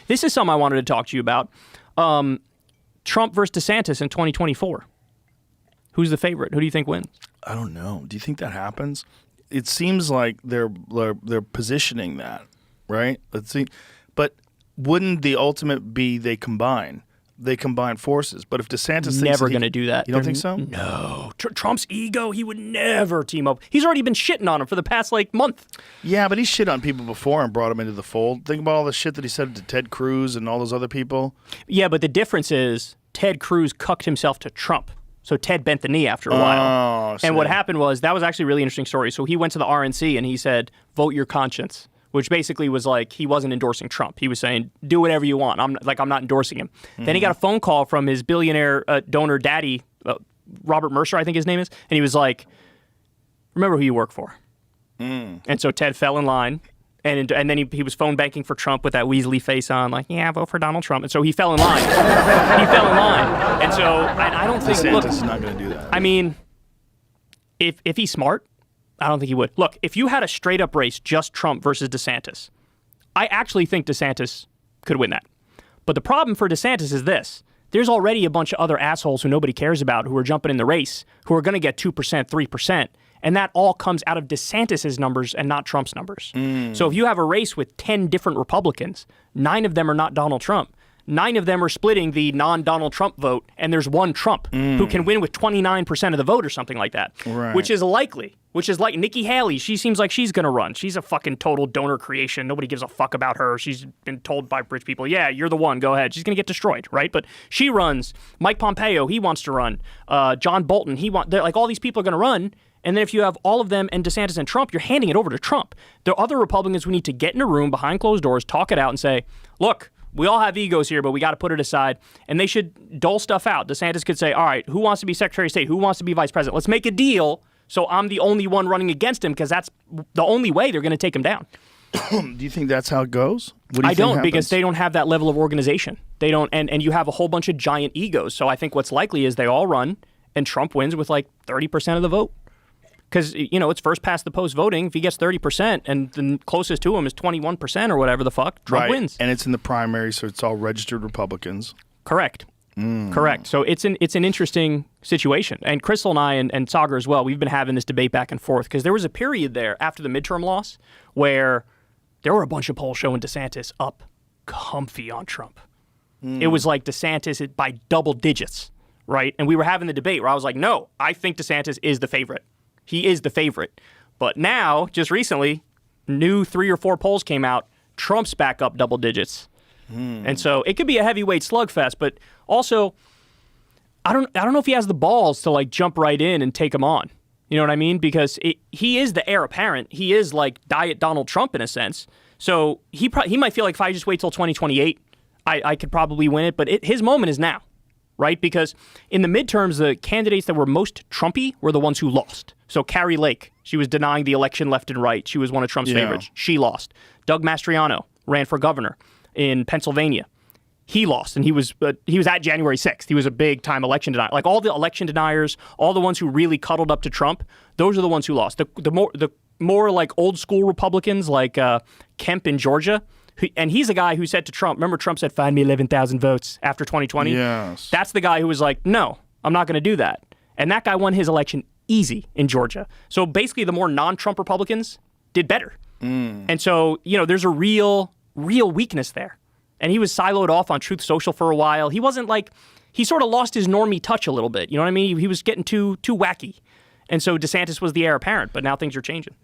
This is something I wanted to talk to you about. Trump versus DeSantis in 2024. Who's the favorite? Who do you think wins? I don't know. Do you think that happens? It seems like they're positioning that, right? Let's see. But wouldn't the ultimate be they combine? They combine forces. But if DeSantis never going to do that. You don't think so? No. Trump's ego, he would never team up. He's already been shitting on him for the past month. Yeah, but he shit on people before and brought him into the fold. Think about all the shit that he said to Ted Cruz and all those other people. Yeah, but the difference is Ted Cruz cucked himself to Trump. So Ted bent the knee after a while. And what happened was, that was actually a really interesting story. So he went to the RNC and he said, vote your conscience, which basically was like he wasn't endorsing Trump. He was saying, do whatever you want. I'm not endorsing him. Mm-hmm. Then he got a phone call from his billionaire donor daddy, Robert Mercer, I think his name is. And he was like, remember who you work for. And so Ted fell in line. And then he was phone banking for Trump with that Weasley face on, like, yeah, vote for Donald Trump. And so he fell in line. And so I don't think... DeSantis is not going to do that. I mean, if he's smart, I don't think he would. Look, if you had a straight-up race, just Trump versus DeSantis, I actually think DeSantis could win that. But the problem for DeSantis is this. There's already a bunch of other assholes who nobody cares about who are jumping in the race, who are going to get 2%, 3%. And that all comes out of DeSantis' numbers and not Trump's numbers. So if you have a race with 10 different Republicans, 9 of them are not Donald Trump. 9 of them are splitting the non-Donald Trump vote, and there's one Trump who can win with 29% of the vote or something like that, which is likely. Which is like Nikki Haley. She seems like she's going to run. She's a fucking total donor creation. Nobody gives a fuck about her. She's been told by rich people, yeah, you're the one. Go ahead. She's going to get destroyed, right? But she runs. Mike Pompeo, he wants to run. John Bolton, all these people are going to run. And then if you have all of them and DeSantis and Trump, you're handing it over to Trump. There are other Republicans who need to get in a room behind closed doors, talk it out, and say, look, we all have egos here, but we got to put it aside. And they should dole stuff out. DeSantis could say, all right, who wants to be Secretary of State? Who wants to be Vice President? Let's make a deal so I'm the only one running against him, because that's the only way they're going to take him down. Do you think that's how it goes? I don't, because they don't have that level of organization. They don't, and you have a whole bunch of giant egos. So I think what's likely is they all run, and Trump wins with 30% of the vote. Because, it's first past the post voting. If he gets 30% and the closest to him is 21% or whatever the fuck, Trump wins. And it's in the primary, so it's all registered Republicans. Correct. Correct. So it's an interesting situation. And Crystal and I and Sagar as well, we've been having this debate back and forth, because there was a period there after the midterm loss where there were a bunch of polls showing DeSantis up comfy on Trump. It was like DeSantis by double digits, right? And we were having the debate where I was like, no, I think DeSantis is the favorite. He is the favorite. But now, just recently, new 3 or 4 polls came out. Trump's back up double digits. And so it could be a heavyweight slugfest, but also I don't know if he has the balls to jump right in and take him on. You know what I mean? Because he is the heir apparent. He is like Diet Donald Trump in a sense. So he might feel like if I just wait till 2028, I could probably win it. But his moment is now, right? Because in the midterms, the candidates that were most Trumpy were the ones who lost. So Carrie Lake, she was denying the election left and right. She was one of Trump's favorites. She lost. Doug Mastriano ran for governor in Pennsylvania. He lost, and he was at January 6th. He was a big-time election denier. All the election deniers, all the ones who really cuddled up to Trump, those are the ones who lost. The more old-school Republicans like Kemp in Georgia, and he's a guy who said to Trump, remember Trump said, find me 11,000 votes after 2020? Yes. That's the guy who was like, no, I'm not going to do that. And that guy won his election easy in Georgia. So basically the more non-Trump Republicans did better. And so, there's a real weakness there. And he was siloed off on Truth Social for a while. He wasn't he sort of lost his normie touch a little bit. You know what I mean? He was getting too wacky. And so DeSantis was the heir apparent, but now things are changing.